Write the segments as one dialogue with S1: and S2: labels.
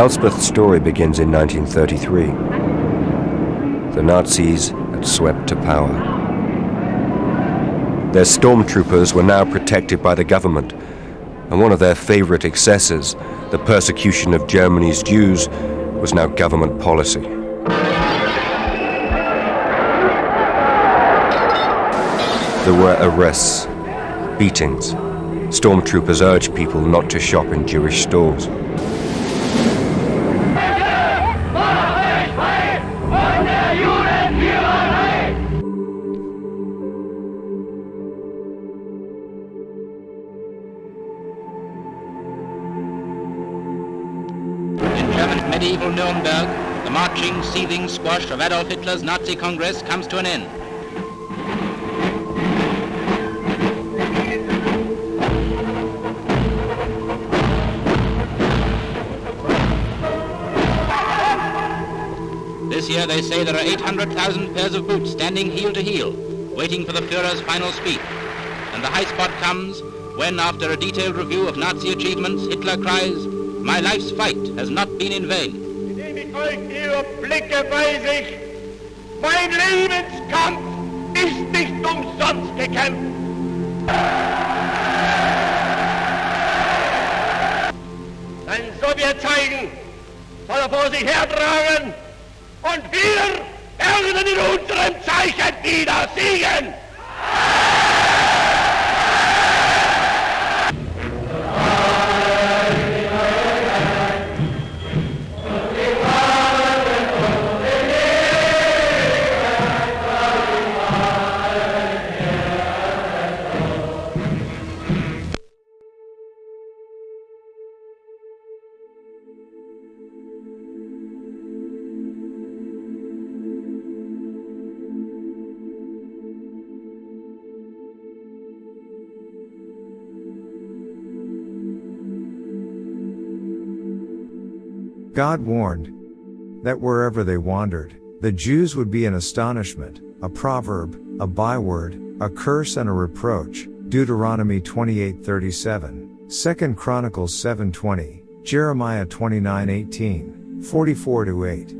S1: Elspeth's story begins in 1933. The Nazis had swept to power. Their stormtroopers were now protected by the government, and one of their favorite excesses, the persecution of Germany's Jews, was now government policy. There were arrests, beatings. Stormtroopers urged people not to shop in Jewish stores.
S2: In Germany's medieval Nuremberg, the marching, seething squash of Adolf Hitler's Nazi Congress comes to an end. This year they say there are 800,000 pairs of boots standing heel to heel, waiting for the Führer's final speech. And the high spot comes when, after a detailed review of Nazi achievements, Hitler cries, "My life's fight has not been in vain."
S3: Indem ich euch ihre Blicke weise ich, mein Lebenskampf ist nicht umsonst gekämpft. Sein Sowjetzeichen soll er vor sich hertragen, und wir werden in unserem Zeichen wieder siegen!
S4: God warned that wherever they wandered, the Jews would be an astonishment, a proverb, a byword, a curse and a reproach. Deuteronomy 28:37, 2 Chronicles 7:20, Jeremiah 29:18, 44-8.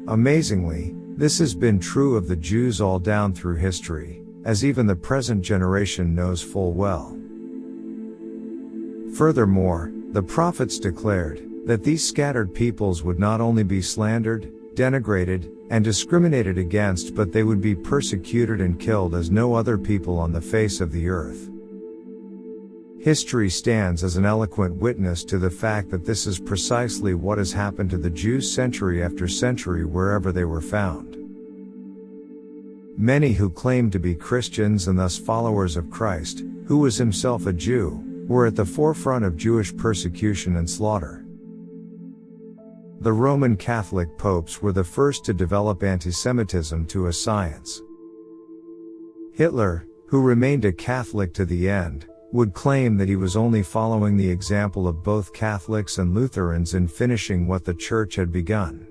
S4: Amazingly, this has been true of the Jews all down through history, as even the present generation knows full well. Furthermore, the prophets declared that these scattered peoples would not only be slandered, denigrated, and discriminated against, but they would be persecuted and killed as no other people on the face of the earth. History stands as an eloquent witness to the fact that this is precisely what has happened to the Jews century after century wherever they were found. Many who claimed to be Christians and thus followers of Christ, who was himself a Jew, were at the forefront of Jewish persecution and slaughter. The Roman Catholic popes were the first to develop anti-Semitism to a science. Hitler, who remained a Catholic to the end, would claim that he was only following the example of both Catholics and Lutherans in finishing what the Church had begun.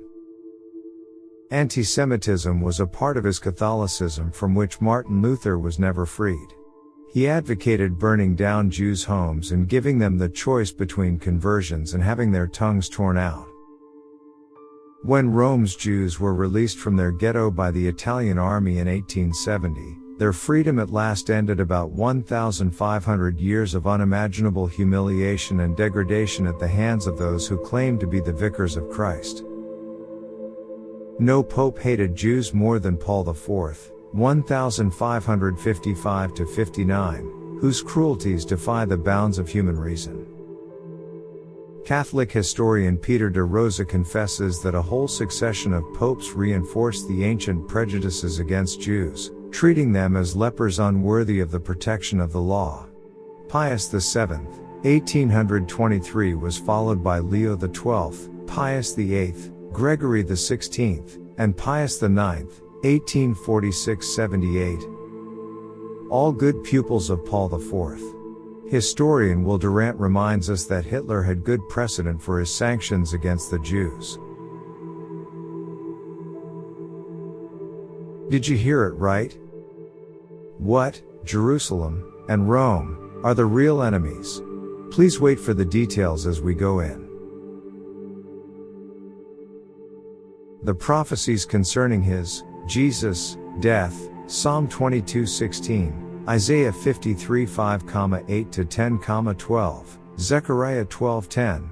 S4: Anti-Semitism was a part of his Catholicism from which Martin Luther was never freed. He advocated burning down Jews' homes and giving them the choice between conversions and having their tongues torn out. When Rome's Jews were released from their ghetto by the Italian army in 1870, their freedom at last ended about 1,500 years of unimaginable humiliation and degradation at the hands of those who claimed to be the vicars of Christ. No pope hated Jews more than Paul IV, 1555-59, whose cruelties defy the bounds of human reason. Catholic historian Peter de Rosa confesses that a whole succession of popes reinforced the ancient prejudices against Jews, treating them as lepers unworthy of the protection of the law. Pius VII, 1823 was followed by Leo XII, Pius VIII, Gregory XVI, and Pius IX, 1846-78. All good pupils of Paul IV. Historian Will Durant reminds us that Hitler had good precedent for his sanctions against the Jews. Did you hear it right? What, Jerusalem, and Rome, are the real enemies? Please wait for the details as we go in. The prophecies concerning his, Jesus, death, Psalm 22:16, Isaiah 53:5-8-10-12, Zechariah 12:10,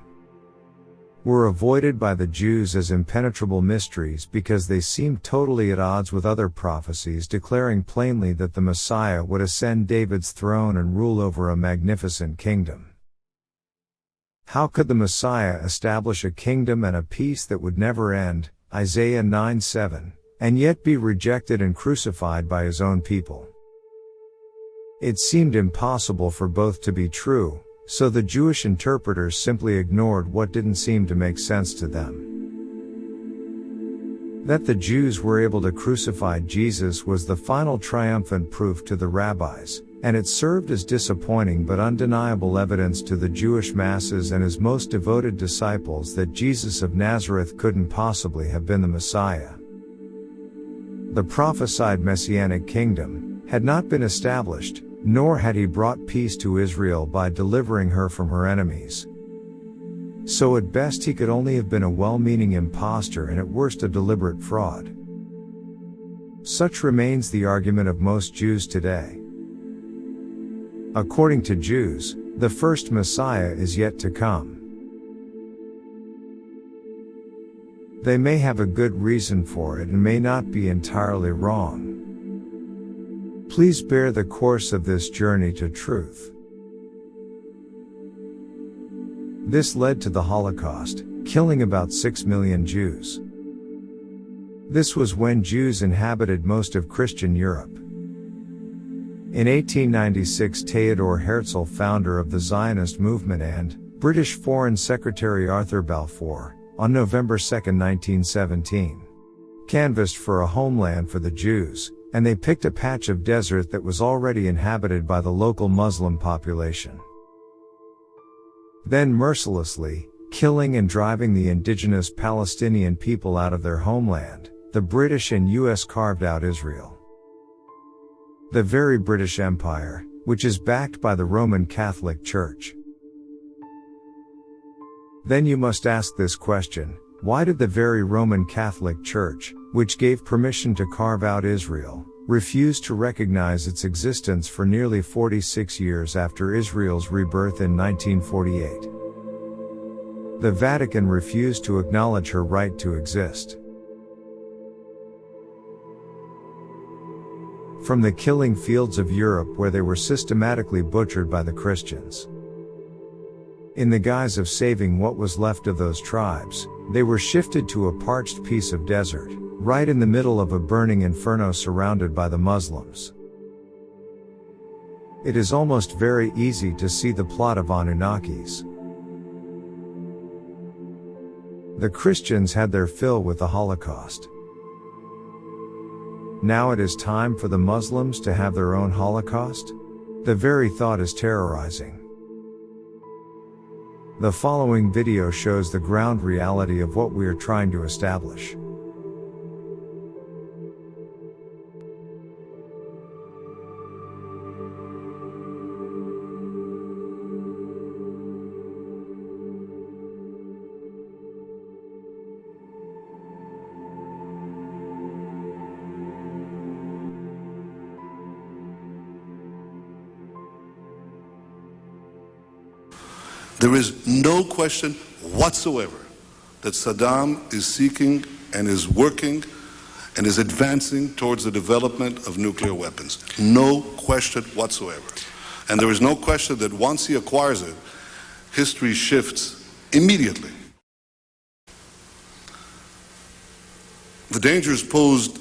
S4: were avoided by the Jews as impenetrable mysteries because they seemed totally at odds with other prophecies declaring plainly that the Messiah would ascend David's throne and rule over a magnificent kingdom. How could the Messiah establish a kingdom and a peace that would never end, Isaiah 9:7, and yet be rejected and crucified by his own people? It seemed impossible for both to be true, so the Jewish interpreters simply ignored what didn't seem to make sense to them. That the Jews were able to crucify Jesus was the final triumphant proof to the rabbis, and it served as disappointing but undeniable evidence to the Jewish masses and his most devoted disciples that Jesus of Nazareth couldn't possibly have been the Messiah. The prophesied Messianic kingdom had not been established, nor had he brought peace to Israel by delivering her from her enemies. So at best he could only have been a well-meaning impostor and at worst a deliberate fraud. Such remains the argument of most Jews today. According to Jews, the first Messiah is yet to come. They may have a good reason for it and may not be entirely wrong. Please bear the course of this journey to truth. This led to the Holocaust, killing about 6 million Jews. This was when Jews inhabited most of Christian Europe. In 1896, Theodor Herzl, founder of the Zionist movement, and British Foreign Secretary Arthur Balfour, on November 2, 1917, canvassed for a homeland for the Jews, and they picked a patch of desert that was already inhabited by the local Muslim population. Then mercilessly, killing and driving the indigenous Palestinian people out of their homeland, the British and US carved out Israel. The very British Empire, which is backed by the Roman Catholic Church. Then you must ask this question: why did the very Roman Catholic Church, which gave permission to carve out Israel, refuse to recognize its existence for nearly 46 years after Israel's rebirth in 1948? The Vatican refused to acknowledge her right to exist. From the killing fields of Europe where they were systematically butchered by the Christians. In the guise of saving what was left of those tribes, they were shifted to a parched piece of desert, right in the middle of a burning inferno surrounded by the Muslims. It is almost very easy to see the plot of Anunnakis. The Christians had their fill with the Holocaust. Now it is time for the Muslims to have their own Holocaust? The very thought is terrorizing. The following video shows the ground reality of what we are trying to establish.
S5: There is no question whatsoever that Saddam is seeking and is working and is advancing towards the development of nuclear weapons. No question whatsoever. And there is no question that once he acquires it, history shifts immediately. The dangers posed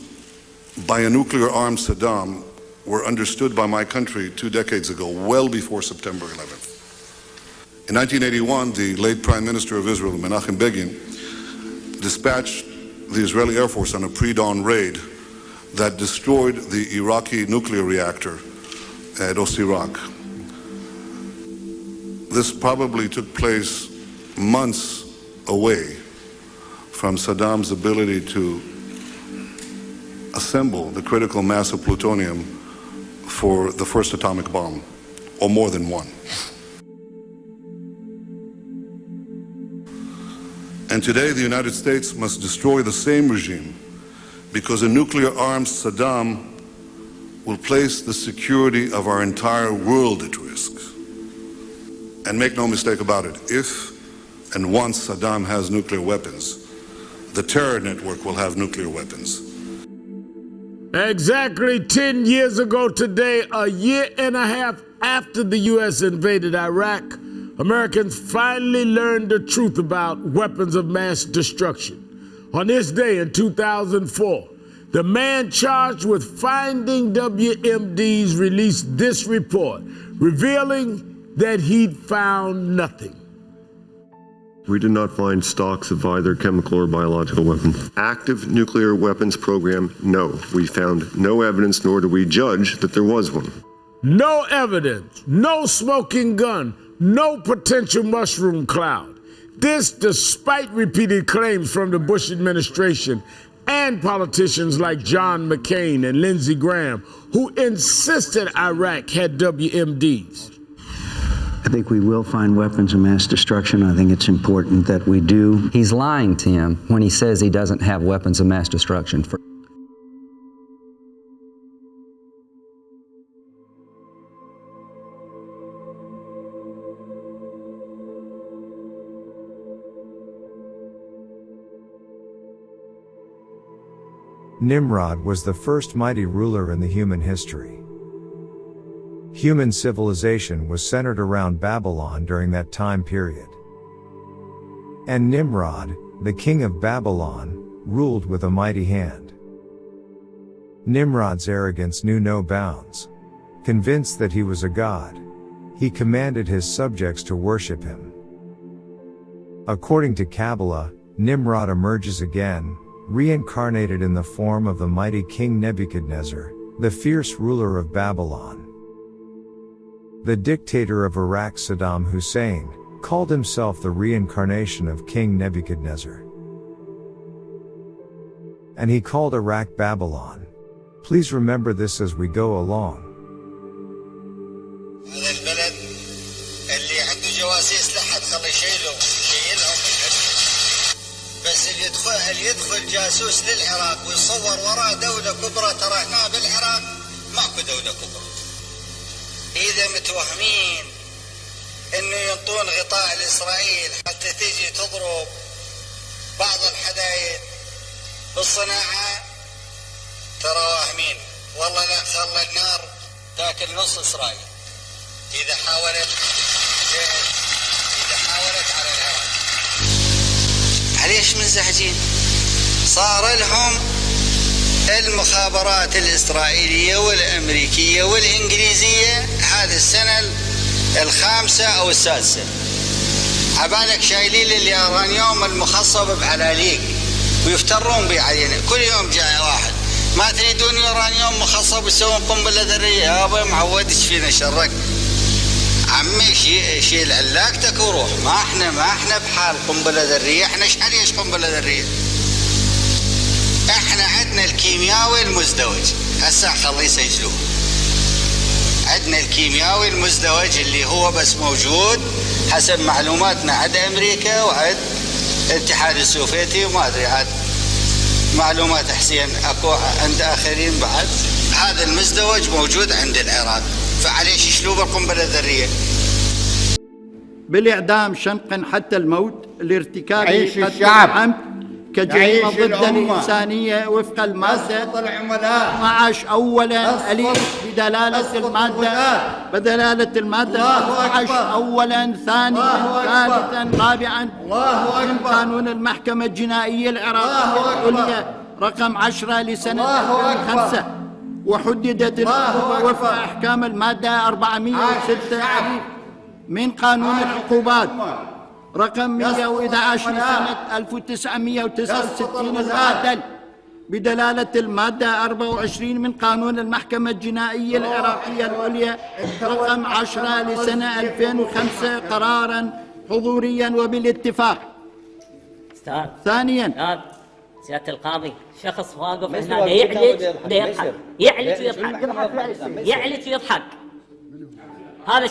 S5: by a nuclear-armed Saddam were understood by my country 2 decades ago, well before September 11th. In 1981, the late Prime Minister of Israel, Menachem Begin, dispatched the Israeli Air Force on a pre-dawn raid that destroyed the Iraqi nuclear reactor at Osirak. This probably took place months away from Saddam's ability to assemble the critical mass of plutonium for the first atomic bomb, or more than one. And today the United States must destroy the same regime because a nuclear-armed Saddam will place the security of our entire world at risk. And make no mistake about it, if and once Saddam has nuclear weapons, the terror network will have nuclear weapons.
S6: Exactly 10 years ago today, a year and a half after the U.S. invaded Iraq, Americans finally learned the truth about weapons of mass destruction. On this day in 2004, the man charged with finding WMDs released this report, revealing that he'd found nothing.
S7: We did not find stocks of either chemical or biological weapons. Active nuclear weapons program, no. We found no evidence, nor do we judge that there was one.
S6: No evidence, no smoking gun, no potential mushroom cloud. This despite repeated claims from the Bush administration and politicians like John McCain and Lindsey Graham, who insisted Iraq had WMDs.
S8: I think we will find weapons of mass destruction. I think it's important that we do.
S9: He's lying, Tim, when he says he doesn't have weapons of mass destruction.
S4: Nimrod was the first mighty ruler in the human history. Human civilization was centered around Babylon during that time period. And Nimrod, the king of Babylon, ruled with a mighty hand. Nimrod's arrogance knew no bounds. Convinced that he was a god, he commanded his subjects to worship him. According to Kabbalah, Nimrod emerges again, reincarnated in the form of the mighty King Nebuchadnezzar, the fierce ruler of Babylon. The dictator of Iraq, Saddam Hussein, called himself the reincarnation of King Nebuchadnezzar. And he called Iraq Babylon. Please remember this as we go along.
S10: اللي يدخل جاسوس للعراق ويصور وراء دولة كبرى، ترى هنا بالعراق ماكو دولة كبرى. إذا متوهمين إنه ينطون غطاء لإسرائيل حتى تيجي تضرب بعض الحدائق بالصناعة، ترى واهمين. والله لا خلى النار تاكل نص إسرائيل إذا حاولت على العراق. ليش منزعجين؟ صار لهم المخابرات الإسرائيلية والأمريكية والإنجليزية هذه السنة الخامسة أو السادسة. عبالك شايلين اليورانيوم المخصب بعلاليق ويفترون به علينا. كل يوم جاء واحد، ما تريدون يورانيوم مخصب يسوون قنبلة ذرية؟ يابا معودش فينا شرك. عمي شيل علاقتك وروح. ما احنا بحال قنبله ذريه. احنا ايش قنبله ذريه؟ احنا عندنا الكيمياوي المزدوج. هسه خليه يسجلوه. عندنا الكيمياوي المزدوج اللي هو بس موجود حسب معلوماتنا عند امريكا وعند الاتحاد السوفيتي وما ادري عاد معلومات حسين اكو عند اخرين بعد. هذا المزدوج موجود عند العراق، فعليش يشلوه بالقنبله الذريه؟
S11: بالاعدام شنقا حتى الموت لارتكاب قتل عمد كجريمه ضد الانسانيه وفق الماده 12 اولا الف بدلاله الماده 12 اولا ثانيا ثالثا رابعا من قانون المحكمه الجنائيه العراقيه العليا رقم 10 لسنه 2005، وحددت العقوبة وفق أحكام المادة 406 من قانون العقوبات رقم 111 لسنة 1969 العادل بدلالة المادة 24 من قانون المحكمة الجنائية العراقية العليا رقم 10 لسنة 2005 قرارا حضوريا وبالاتفاق. ثانيا
S12: سيادة القاضي، شخص واقف هنا يعلج ويضحك. هذا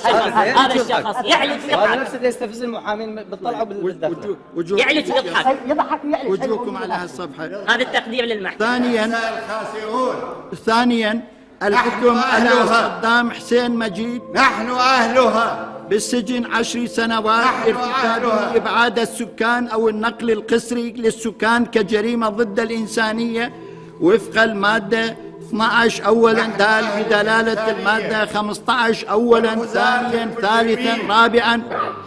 S12: الشخص يعلج
S13: هذا نفس اللي يستفز المحامين بتطلعوا بالدفتر.
S12: يعلج يضحك.
S11: وجهكم على هالصفحة.
S12: هذا التقدير للمحكمة.
S11: ثانيا الحكم على صدام حسين مجيد
S3: نحن أهلها
S11: بالسجن 10 سنوات ارتكاب إبعاد السكان أو النقل القسري للسكان كجريمة ضد الإنسانية وفق المادة 12 أولا دال بدلالة المادة 15 أولا ثانيا ثالثا رابعا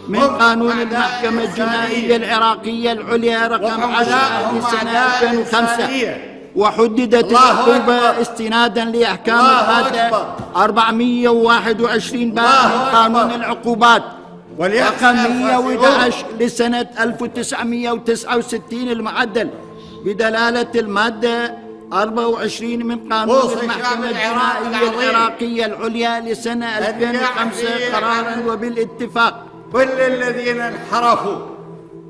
S11: من قانون المحكمة الجنائية العراقية العليا رقم 10 لسنة 2005 وحددت العقوبة استنادا لأحكام المادة 421 باب من قانون العقوبات رقم 111 لسنة 1969 المعدل بدلالة المادة 24 من قانون المحكمة الجنائية العراقية العليا لسنة 2005 قرارا وبالاتفاق.
S3: كل الذين انحرفوا.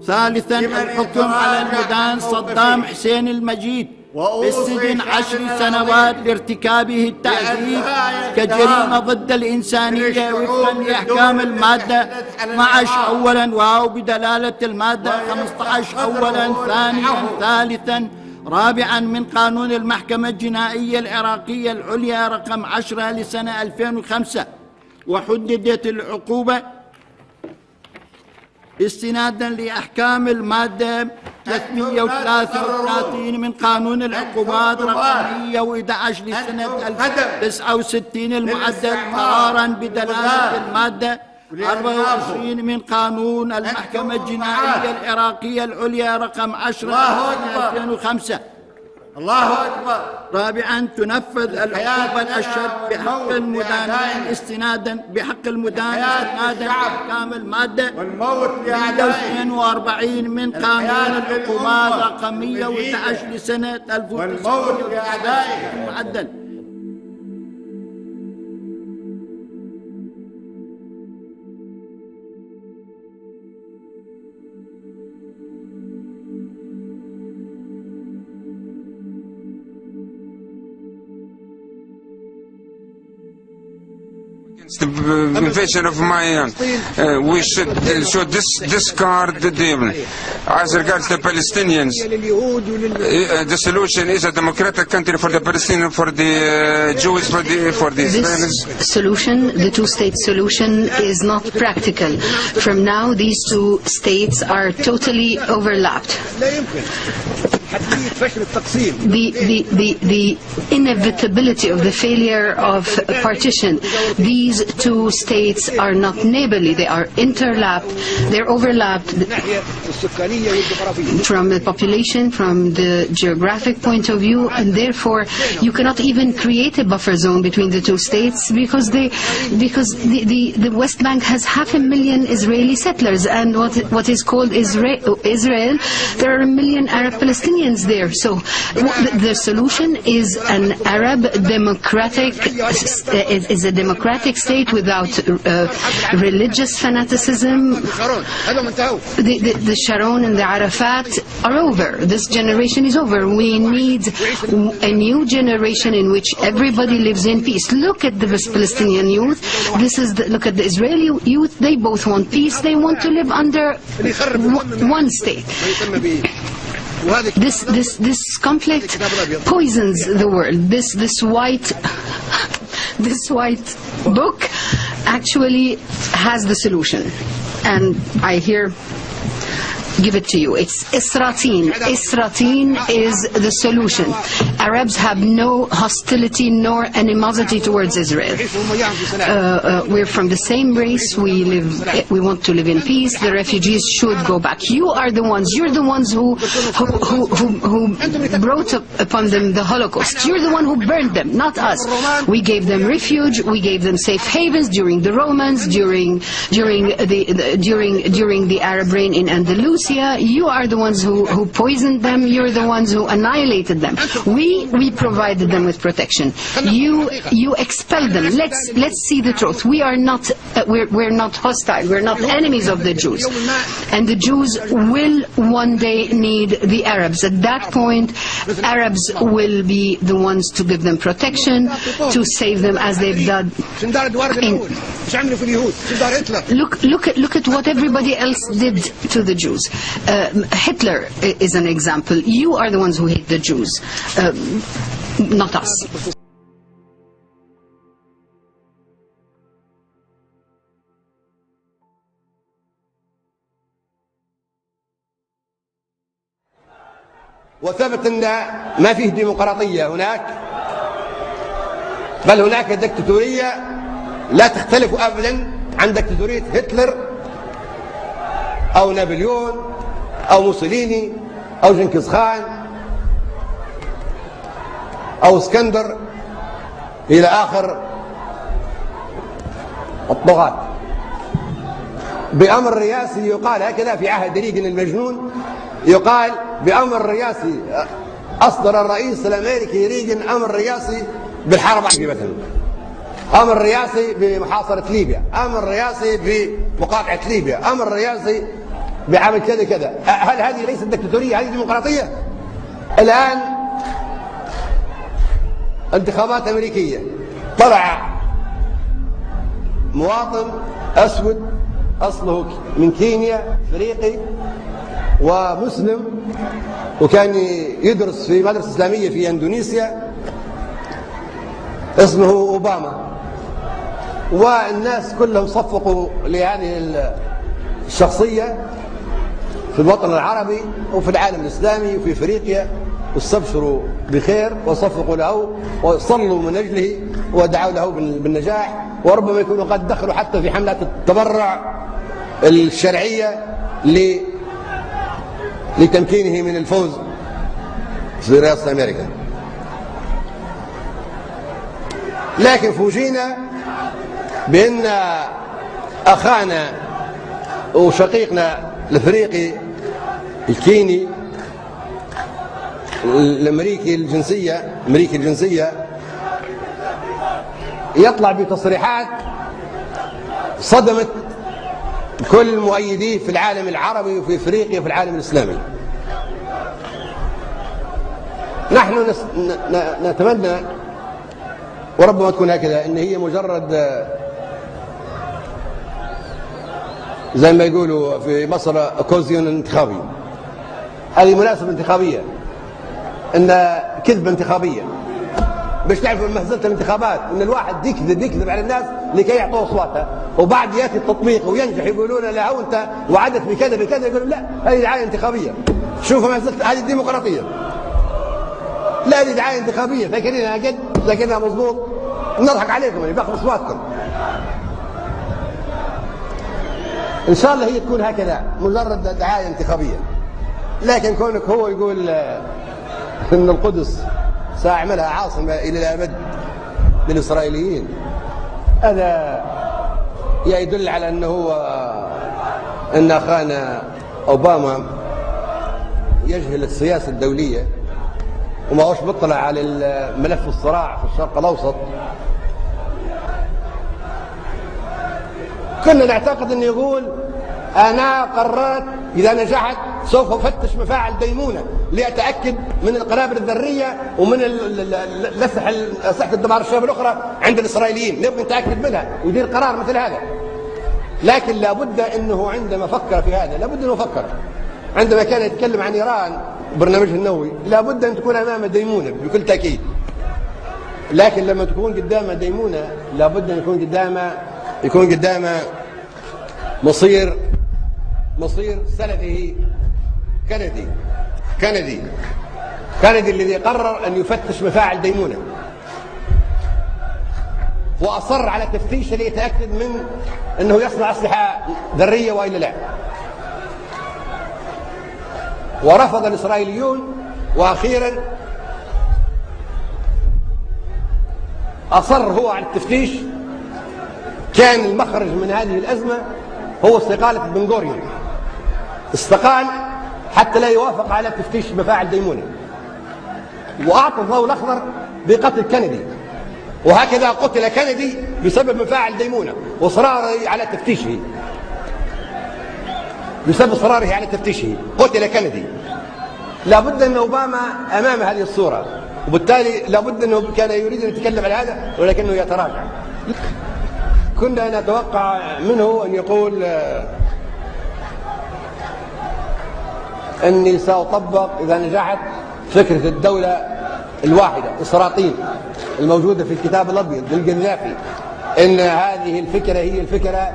S11: ثالثا الحكم على المدان صدام حسين المجيد بالسجن 10 سنوات لارتكابه التعذيب كجريمة ضد الإنسانية وفقا لأحكام المادة 12 أولا واو بدلالة المادة 15 أولا ثانيا ثالثا رابعا من قانون المحكمة الجنائية العراقية العليا رقم 10 لسنة 2005 وحددت العقوبة استنادا لأحكام المادة 333 من قانون العقوبات رقم 111 لسنة 1969 المعدل قرارا بدلالة المادة 24 من قانون المحكمة الجنائية العراقية العليا رقم 10 لسنة 2005.
S3: الله أكبر.
S11: رابعا تنفذ العقوبة الأشد بحق المدان استنادا لأحكام المادة 142 من قانون العقوبات رقم 111 لسنة 1990 المعدل.
S14: The invasion of my we should discard the deal. As regards the Palestinians, the solution is a democratic country for the Palestinians, for the Jews, for the Israelis.
S15: This solution, the two-state solution, is not practical. From now, these two states are totally overlapped. The inevitability of the failure of partition. These two states are not neighborly, they are interlapped, they're overlapped from the population, from the geographic point of view, and therefore you cannot even create a buffer zone between the two states because the West Bank has 500,000 Israeli settlers, and what is called Israel, there are 1 million Arab Palestinians there. So the solution is an Arab democratic, is a democratic state without religious fanaticism. The Sharon and the Arafat are over. This generation is over. We need a new generation in which everybody lives in peace. Look at the Palestinian youth. Look at the Israeli youth. They both want peace. They want to live under one state. This conflict poisons the world. This white book actually has the solution, and I give it to you. It's Isra'tin. Isra'tin is the solution. Arabs have no hostility nor animosity towards Israel. We're from the same race. We want to live in peace. The refugees should go back. You're the ones who brought upon them the Holocaust. You're the one who burned them, not us. We gave them refuge. We gave them safe havens during the Romans, during the Arab reign in Andalusia. Tunisia, you are the ones who poisoned them, you're the ones who annihilated them. We provided them with protection. You expelled them. Let's see the truth. We are not, we're not hostile, we're not enemies of the Jews. And the Jews will one day need the Arabs. At that point, Arabs will be the ones to give them protection, to save them as they've done. Look at what everybody else did to the Jews. Hitler is an example. You are the ones who hate the Jews, not us.
S3: وثبت أن ما فيه ديمقراطية هناك، بل هناك دكتاتورية لا تختلف أبدا عن دكتاتورية هتلر أو نابليون أو موسوليني أو جنكيز خان أو اسكندر إلى آخر الطغاة. بأمر رئاسي يقال هكذا في عهد ريغن المجنون، يقال بأمر رئاسي أصدر الرئيس الأمريكي ريغن أمر رئاسي بالحرب مثلا، أمر رئاسي بمحاصرة ليبيا، أمر رئاسي بمقاطعة ليبيا، أمر رئاسي بعمل كذا كذا. هل هذه ليست دكتاتورية؟ هذه ديمقراطية؟ الآن انتخابات أمريكية، طلع مواطن أسود أصله من كينيا، أفريقي ومسلم، وكان يدرس في مدرسة إسلامية في إندونيسيا، اسمه أوباما. والناس كلهم صفقوا لهذه الشخصية في الوطن العربي وفي العالم الإسلامي وفي أفريقيا، واستبشروا بخير وصفقوا له وصلوا من أجله ودعوا له بالنجاح، وربما يكونوا قد دخلوا حتى في حملات التبرع الشرعية لتمكينه من الفوز في رئاسة أمريكا. لكن فوجئنا بأن أخانا وشقيقنا الأفريقي الكيني الأمريكي الجنسية يطلع بتصريحات صدمت كل مؤيديه في العالم العربي وفي أفريقيا وفي العالم الإسلامي. نحن نتمنى وربما تكون هكذا ان هي مجرد زي ما يقولوا في مصر كوزيون انتخابي، هذه مناسبة انتخابية، ان كذبة انتخابية باش تعرفوا مهزلة الانتخابات، ان الواحد يكذب على الناس لكي يعطوه اصواتها، وبعد ياتي التطبيق وينجح يقولون له انت وعدت بكذا بكذا، يقولون لا هذه دعاية انتخابية. شوفوا مهزلة، هذه الديمقراطية، لا هذه دعاية انتخابية، فاكرينها قد لكنها مضبوط، نضحك عليكم يعني باخذ اصواتكم. ان شاء الله هي تكون هكذا مجرد دعاية انتخابية. لكن كونك هو يقول ان القدس سأعملها عاصمة الى الابد للاسرائيليين، هذا يدل على انه هو ان اخانا اوباما يجهل السياسة الدولية وما هوش بيطلع على ملف الصراع في الشرق الأوسط. كنا نعتقد أنه يقول أنا قررت إذا نجحت سوف أفتش مفاعل ديمونة لأتأكد من القنابل الذرية ومن أسلحة الدمار الشامل الأخرى عند الإسرائيليين، نبغى نتأكد منها ويدير قرار مثل هذا. لكن لابد أنه عندما فكر في هذا، لابد أنه فكر عندما كان يتكلم عن إيران برنامجها النووي، لابد أن تكون أمام ديمونة بكل تأكيد. لكن لما تكون قدام ديمونة لابد أن يكون قدامه مصير سلفه كندي الذي قرر أن يفتش مفاعل ديمونة، وأصر على تفتيش ليتأكد من أنه يصنع أسلحة ذرية وإلا لا. ورفض الإسرائيليون، وأخيرا أصر هو على التفتيش. كان المخرج من هذه الأزمة هو استقالة بن غوريون استقال حتى لا يوافق على تفتيش مفاعل ديمونة، وأعطى الضوء الأخضر بقتل كندي، وهكذا قتل كندي بسبب مفاعل ديمونة وإصراره على تفتيشه. بسبب إصراره على تفتيشه قتل كندي. لابد أن أوباما أمام هذه الصورة، وبالتالي لابد أنه كان يريد أن يتكلم عن هذا ولكنه يتراجع. كنا نتوقع منه أن يقول أني سأطبق إذا نجحت فكرة الدولة الواحدة إسراطيل الموجودة في الكتاب الأبيض للقذافي، إن هذه الفكرة هي الفكرة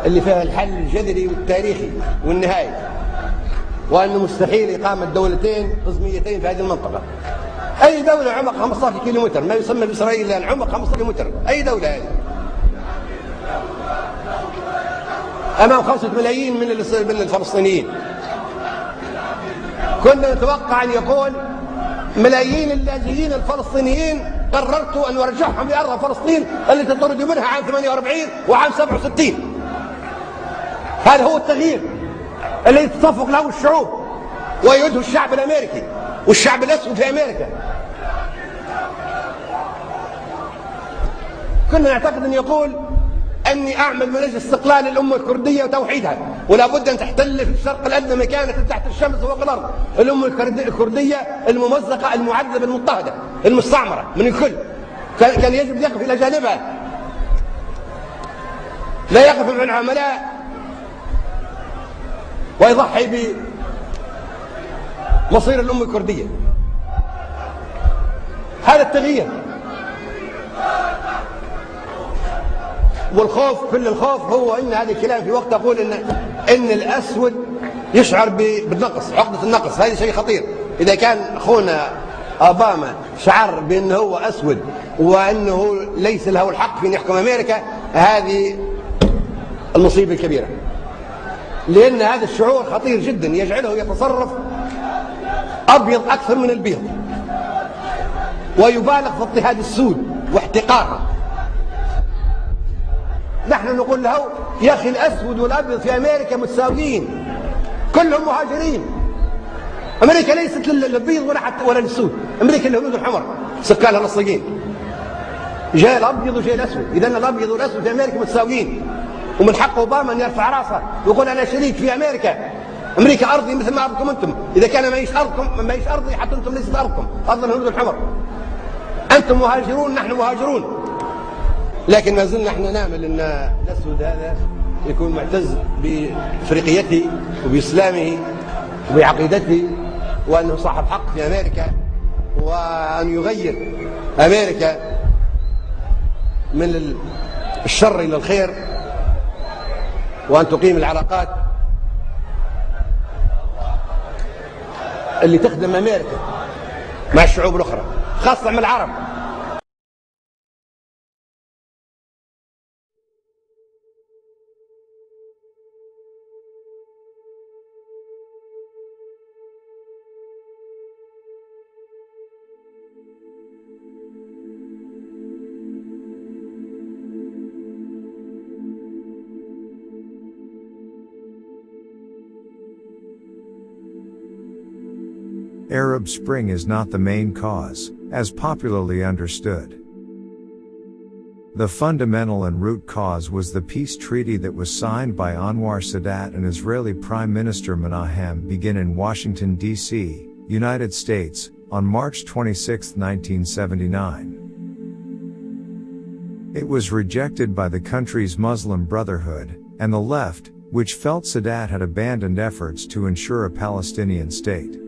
S3: اللي فيها الحل الجذري والتاريخي والنهائي، وأنه مستحيل إقامة دولتين قزميتين في هذه المنطقة. أي دولة عمق 15 كيلومتر، ما يسمى بإسرائيل الآن عمق 15 كيلومتر، أي دولة هذه أمام 5 ملايين من الفلسطينيين. كنا نتوقع أن يقول ملايين اللاجئين الفلسطينيين قررت أن أرجعهم لأرض فلسطين التي طردوا منها عام 48 وعام 67. هذا هو التغيير الذي تتفق له الشعوب ويده الشعب الأمريكي والشعب الأسود في أمريكا. كنا نعتقد أن يقول أني أعمل من أجل استقلال الأمة الكردية وتوحيدها، ولا بد أن تحتل في الشرق الأدنى مكانة تحت الشمس وفوق الأرض الأمة الكردية الممزقة المعذبة المضطهدة المستعمرة من الكل. كان يجب أن يقف إلى جانبها، لا يقف مع العملاء ويضحي بمصير الأمة الكردية. هذا التغيير. والخوف، كل الخوف هو ان هذا الكلام في وقت اقول ان الاسود يشعر بالنقص، عقدة النقص، هذا شيء خطير. اذا كان اخونا اوباما شعر بانه هو اسود وانه ليس له الحق في ان يحكم امريكا، هذه المصيبة الكبيرة، لان هذا الشعور خطير جدا يجعله يتصرف ابيض اكثر من البيض، ويبالغ في اضطهاد السود واحتقارها. نحن نقول له يا أخي الأسود والأبيض في أمريكا متساويين، كلهم مهاجرين. أمريكا ليست للبيض ولا للسود، أمريكا للهنود الحمر سكانها الأصليين. جاء الأبيض وجاء الأسود، إذن الأبيض والأسود في أمريكا متساويين، ومن حق أوباما أن يرفع راسه ويقول أنا شريك في أمريكا. أمريكا أرضي مثل ما أرضكم أنتم، إذا كان ما يعيش أرضي حتى أنتم ليست أرضكم، أرض الهنود الحمر. أنتم مهاجرون نحن مهاجرون. لكن ما زلنا احنا نامل ان الاسود هذا يكون معتز بافريقيته وباسلامه وبعقيدته، وانه صاحب حق في امريكا، وان يغير امريكا من الشر الى الخير، وان تقيم العلاقات اللي تخدم امريكا مع الشعوب الاخرى خاصه مع العرب.
S4: Arab Spring is not the main cause, as popularly understood. The fundamental and root cause was the peace treaty that was signed by Anwar Sadat and Israeli Prime Minister Menahem Begin in Washington, D.C., United States, on March 26, 1979. It was rejected by the country's Muslim Brotherhood and the left, which felt Sadat had abandoned efforts to ensure a Palestinian state.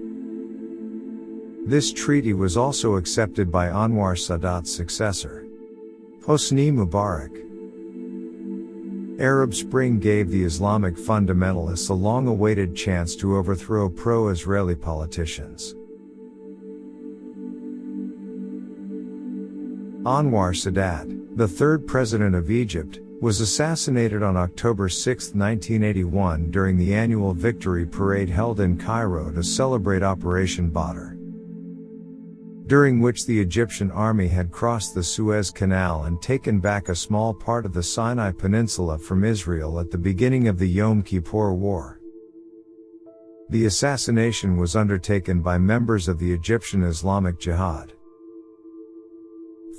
S4: This treaty was also accepted by Anwar Sadat's successor, Hosni Mubarak. Arab Spring gave the Islamic fundamentalists a long-awaited chance to overthrow pro-Israeli politicians. Anwar Sadat, the third president of Egypt, was assassinated on October 6, 1981 during the annual victory parade held in Cairo to celebrate Operation Badr, during which the Egyptian army had crossed the Suez Canal and taken back a small part of the Sinai Peninsula from Israel at the beginning of the Yom Kippur War. The assassination was undertaken by members of the Egyptian Islamic Jihad.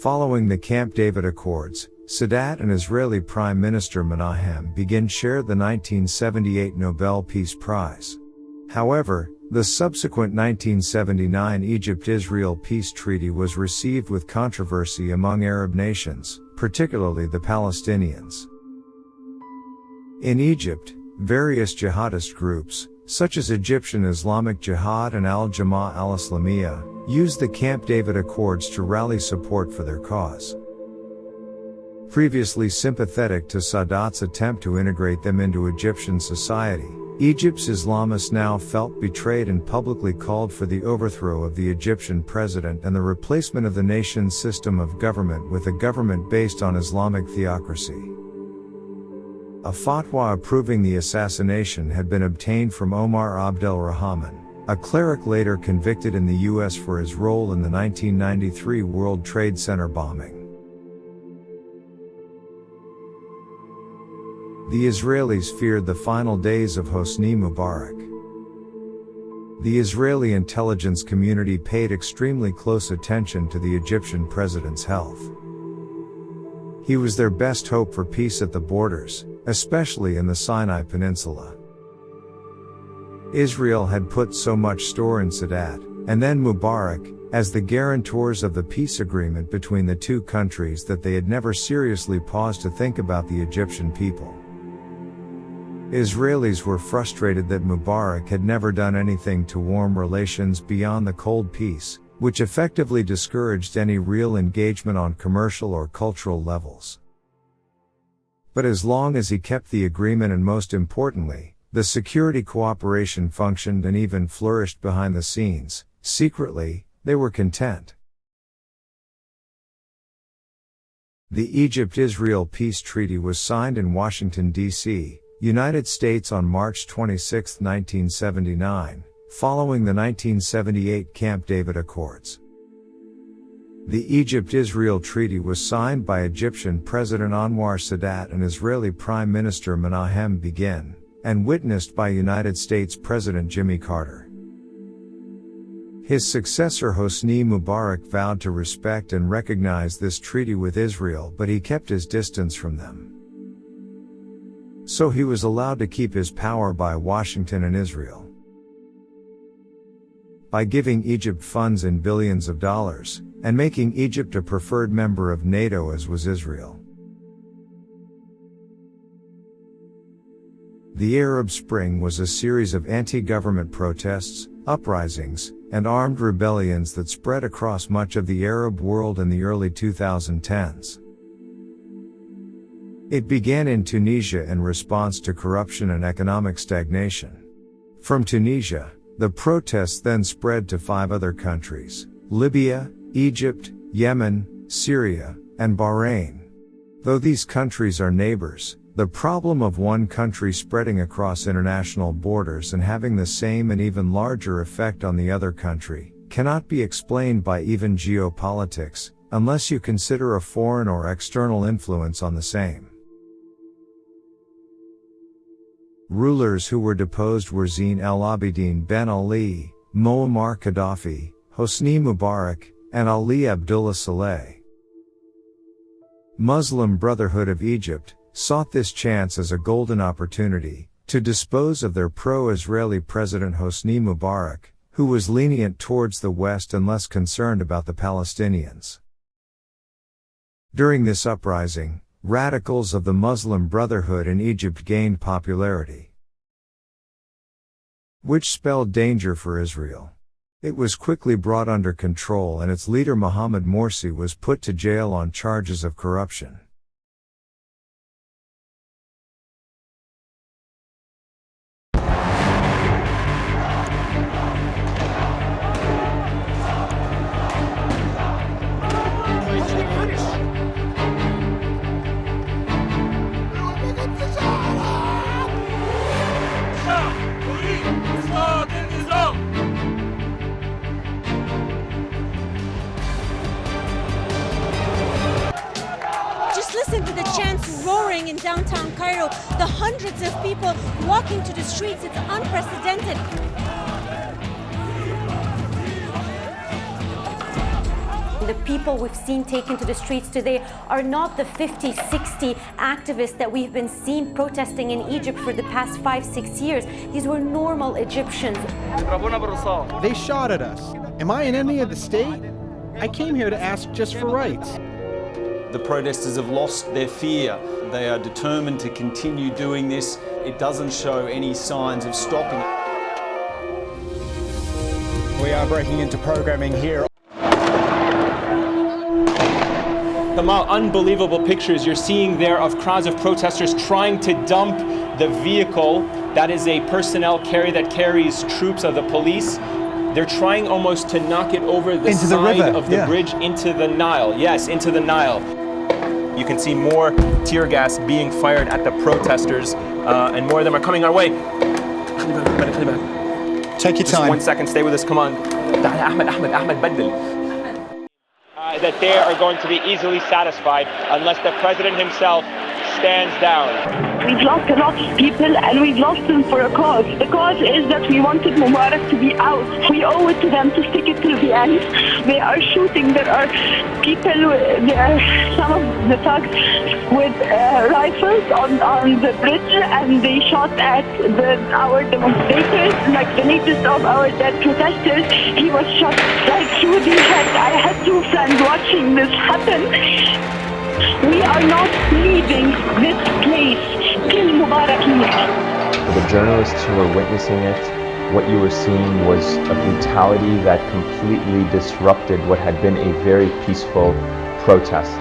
S4: Following the Camp David Accords, Sadat and Israeli Prime Minister Menahem Begin shared the 1978 Nobel Peace Prize. However, the subsequent 1979 Egypt-Israel peace treaty was received with controversy among Arab nations, particularly the Palestinians. In Egypt, various jihadist groups, such as Egyptian Islamic Jihad and Al-Jama'ah al-Islamiyah, used the Camp David Accords to rally support for their cause. Previously sympathetic to Sadat's attempt to integrate them into Egyptian society, Egypt's Islamists now felt betrayed and publicly called for the overthrow of the Egyptian president and the replacement of the nation's system of government with a government based on Islamic theocracy. A fatwa approving the assassination had been obtained from Omar Abdel Rahman, a cleric later convicted in the U.S. for his role in the 1993 World Trade Center bombing. The Israelis feared the final days of Hosni Mubarak. The Israeli intelligence community paid extremely close attention to the Egyptian president's health. He was their best hope for peace at the borders, especially in the Sinai Peninsula. Israel had put so much store in Sadat, and then Mubarak, as the guarantors of the peace agreement between the two countries that they had never seriously paused to think about the Egyptian people. Israelis were frustrated that Mubarak had never done anything to warm relations beyond the cold peace, which effectively discouraged any real engagement on commercial or cultural levels. But as long as he kept the agreement and most importantly, the security cooperation functioned and even flourished behind the scenes, secretly, they were content. The Egypt-Israel Peace Treaty was signed in Washington, D.C., United States on March 26, 1979, following the 1978 Camp David Accords. The Egypt-Israel Treaty was signed by Egyptian President Anwar Sadat and Israeli Prime Minister Menahem Begin, and witnessed by United States President Jimmy Carter. His successor Hosni Mubarak vowed to respect and recognize this treaty with Israel, but he kept his distance from them. So he was allowed to keep his power by Washington and Israel. By giving Egypt funds in billions of dollars, and making Egypt a preferred member of NATO as was Israel. The Arab Spring was a series of anti-government protests, uprisings, and armed rebellions that spread across much of the Arab world in the early 2010s. It began in Tunisia in response to corruption and economic stagnation. From Tunisia, the protests then spread to 5 other countries: Libya, Egypt, Yemen, Syria, and Bahrain. Though these countries are neighbors, the problem of one country spreading across international borders and having the same and even larger effect on the other country cannot be explained by even geopolitics, unless you consider a foreign or external influence on the same. Rulers who were deposed were Zine el-Abidine Ben Ali, Muammar Gaddafi, Hosni Mubarak, and Ali Abdullah Saleh. Muslim Brotherhood of Egypt sought this chance as a golden opportunity to dispose of their pro-Israeli President Hosni Mubarak, who was lenient towards the West and less concerned about the Palestinians. During this uprising, radicals of the Muslim Brotherhood in Egypt gained popularity, which spelled danger for Israel. It was quickly brought under control and its leader Mohamed Morsi was put to jail on charges of corruption.
S16: Listen to the chants roaring in downtown Cairo, the hundreds of people walking to the streets. It's unprecedented. The people we've seen taken to the streets today are not the 50, 60 activists that we've been seen protesting in Egypt for the past 5-6 years. These were normal Egyptians.
S17: They shot at us. Am I an enemy of the state? I came here to ask just for rights.
S18: The protesters have lost their fear. They are determined to continue doing this. It doesn't show any signs of stopping.
S17: We are breaking into programming here.
S19: Kamal, unbelievable pictures you're seeing there of crowds of protesters trying to dump the vehicle that is a personnel carrier that carries troops of the police. They're trying almost to knock it over the side of the bridge into the Nile. Yes, into the Nile. You can see more tear gas being fired at the protesters, and more of them are coming our way.
S17: Take your time.
S19: Just 1 second, stay with us, come on. Ahmed, Badil. That they are going to be easily satisfied unless the president himself stands down.
S20: We've lost a lot of people, and we've lost them for a cause. The cause is that we wanted Mubarak to be out. We owe it to them to stick it till the end. They are shooting. There are people, some of the thugs with rifles on the bridge, and they shot at our demonstrators. Like the latest of our dead protesters, he was shot right through the head. I had 2 friends watching this happen. We are not leaving this place till Mubarak leaves.
S21: For the journalists who were witnessing it, what you were seeing was a brutality that completely disrupted what had been a very peaceful protest.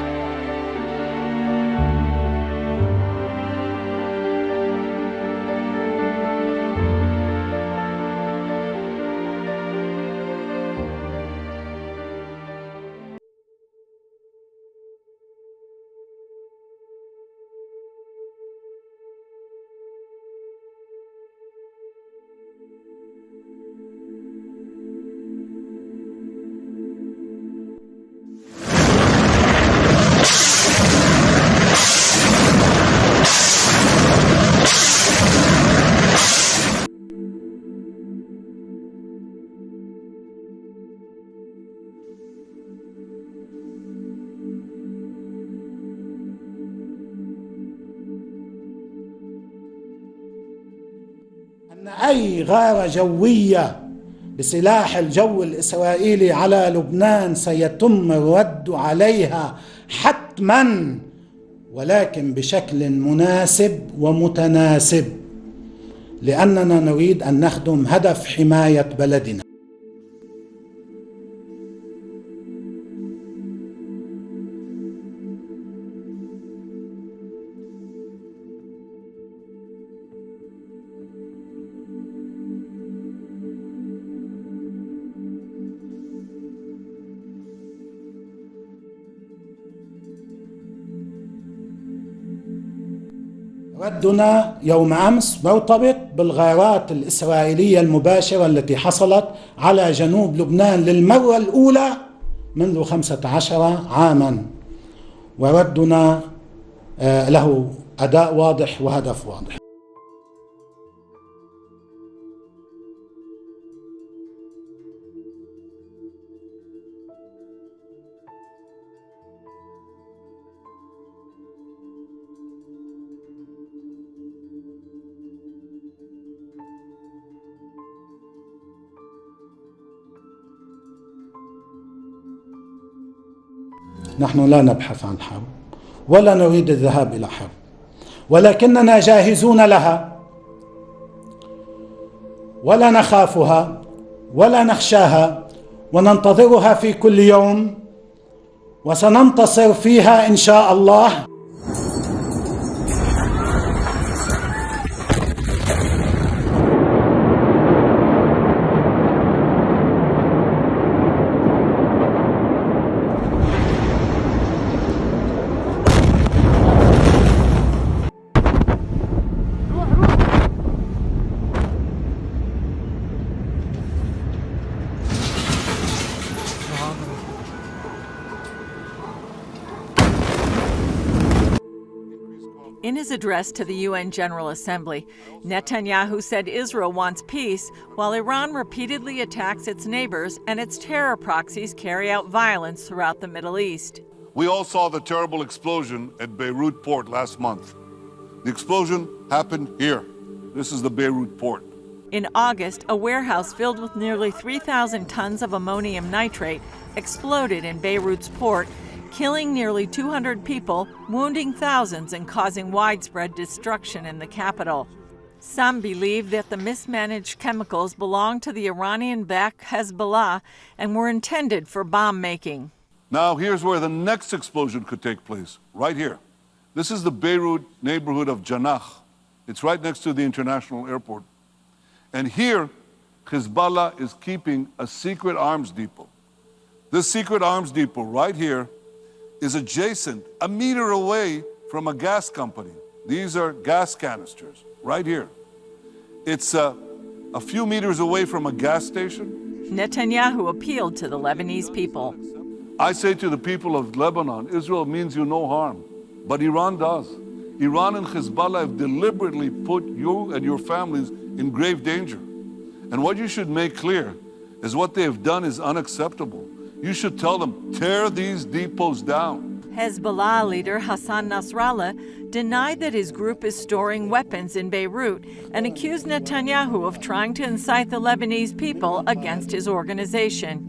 S22: أن أي غارة جوية بسلاح الجو الإسرائيلي على لبنان سيتم الرد عليها حتما، ولكن بشكل مناسب ومتناسب، لأننا نريد أن نخدم هدف حماية بلدنا. ردنا يوم أمس مرتبط بالغارات الإسرائيلية المباشرة التي حصلت على جنوب لبنان للمرة الأولى منذ 15 عاما، وردنا له أداء واضح وهدف واضح. نحن لا نبحث عن حرب ولا نريد الذهاب إلى حرب، ولكننا جاهزون لها، ولا نخافها ولا نخشاها، وننتظرها في كل يوم، وسننتصر فيها إن شاء الله.
S1: In his address to the UN General Assembly, Netanyahu said Israel wants peace while Iran repeatedly attacks its neighbors and its terror proxies carry out violence throughout the Middle East.
S5: We all saw the terrible explosion at Beirut port last month. The explosion happened here. This is the Beirut port.
S1: In August, a warehouse filled with nearly 3,000 tons of ammonium nitrate exploded in Beirut's port, killing nearly 200 people, wounding thousands, and causing widespread destruction in the capital. Some believe that the mismanaged chemicals belong to the Iranian-backed Hezbollah and were intended for bomb making.
S5: Now here's where the next explosion could take place, right here. This is the Beirut neighborhood of Janah. It's right next to the international airport. And here, Hezbollah is keeping a secret arms depot. This secret arms depot right here is adjacent, a meter away from a gas company. These are gas canisters, right here. It's a few meters away from a gas station.
S1: Netanyahu appealed to the Lebanese people.
S5: I say to the people of Lebanon, Israel means you no harm, but Iran does. Iran and Hezbollah have deliberately put you and your families in grave danger. And what you should make clear is what they have done is unacceptable. You should tell them, tear these depots down.
S1: Hezbollah leader Hassan Nasrallah denied that his group is storing weapons in Beirut and accused Netanyahu of trying to incite the Lebanese people against his organization.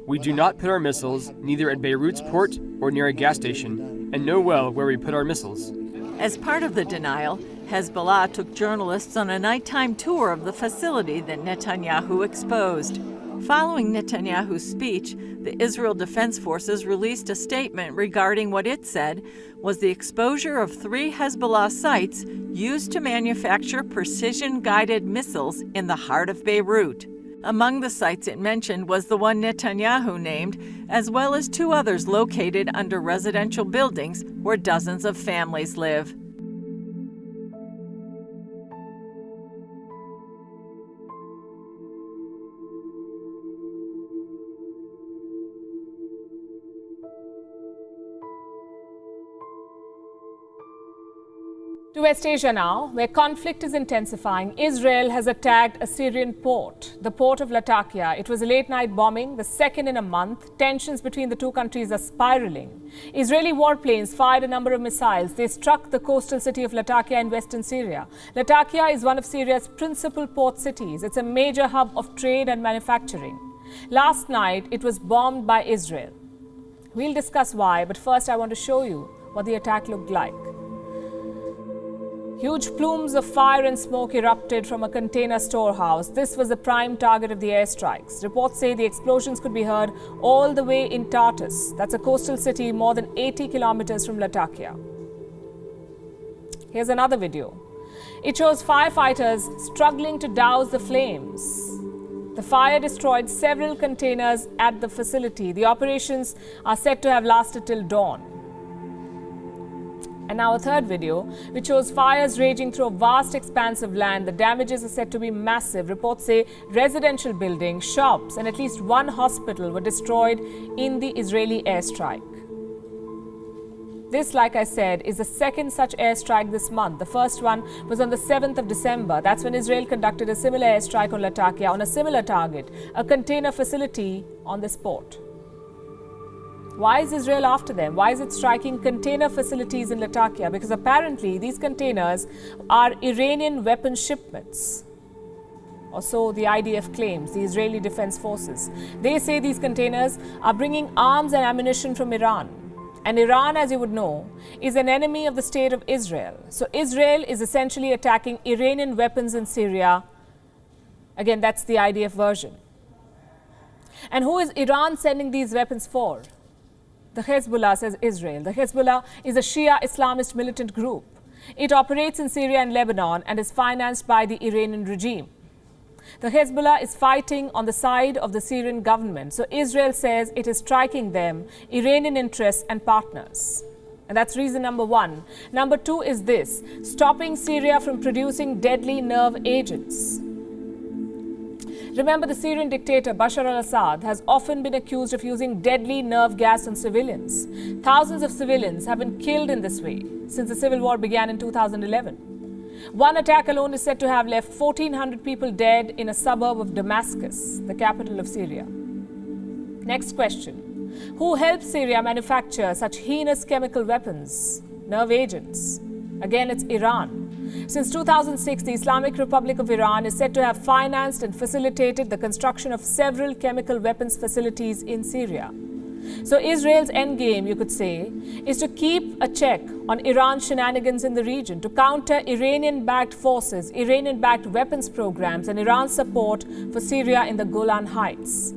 S2: We do not put our missiles neither at Beirut's port or near a gas station, and know well where we put our missiles.
S1: As part of the denial, Hezbollah took journalists on a nighttime tour of the facility that Netanyahu exposed. Following Netanyahu's speech, the Israel Defense Forces released a statement regarding what it said was the exposure of 3 Hezbollah sites used to manufacture precision-guided missiles in the heart of Beirut. Among the sites it mentioned was the one Netanyahu named, as well as 2 others located under residential buildings where dozens of families live.
S23: To West Asia now, where conflict is intensifying, Israel has attacked a Syrian port, the port of Latakia. It was a late-night bombing, the second in a month. Tensions between the two countries are spiraling. Israeli warplanes fired a number of missiles. They struck the coastal city of Latakia in western Syria. Latakia is one of Syria's principal port cities. It's a major hub of trade and manufacturing. Last night, it was bombed by Israel. We'll discuss why, but first I want to show you what the attack looked like. Huge plumes of fire and smoke erupted from a container storehouse. This was the prime target of the airstrikes. Reports say the explosions could be heard all the way in Tartus. That's a coastal city more than 80 kilometers from Latakia. Here's another video. It shows firefighters struggling to douse the flames. The fire destroyed several containers at the facility. The operations are said to have lasted till dawn. And now a third video, which shows fires raging through a vast expanse of land. The damages are said to be massive. Reports say residential buildings, shops, and at least one hospital were destroyed in the Israeli airstrike. This, like I said, is the second such airstrike this month. The first one was on the 7th of December. That's when Israel conducted a similar airstrike on Latakia on a similar target, a container facility on this port. Why is Israel after them? Why is it striking container facilities in Latakia? Because apparently these containers are Iranian weapon shipments. Or so the IDF claims, the Israeli Defense Forces. They say these containers are bringing arms and ammunition from Iran. And Iran, as you would know, is an enemy of the state of Israel. So Israel is essentially attacking Iranian weapons in Syria. Again, that's the IDF version. And who is Iran sending these weapons for? The Hezbollah, says Israel. The Hezbollah is a Shia Islamist militant group. It operates in Syria and Lebanon and is financed by the Iranian regime. The Hezbollah is fighting on the side of the Syrian government. So Israel says it is striking them, Iranian interests and partners. And that's reason number one. Number two is this: stopping Syria from producing deadly nerve agents. Remember, the Syrian dictator Bashar al-Assad has often been accused of using deadly nerve gas on civilians. Thousands of civilians have been killed in this way since the civil war began in 2011. One attack alone is said to have left 1,400 people dead in a suburb of Damascus, the capital of Syria. Next question. Who helped Syria manufacture such heinous chemical weapons, nerve agents? Again, it's Iran. Since 2006, the Islamic Republic of Iran is said to have financed and facilitated the construction of several chemical weapons facilities in Syria. So Israel's endgame, you could say, is to keep a check on Iran's shenanigans in the region, to counter Iranian-backed forces, Iranian-backed weapons programs, and Iran's support for Syria in the Golan Heights.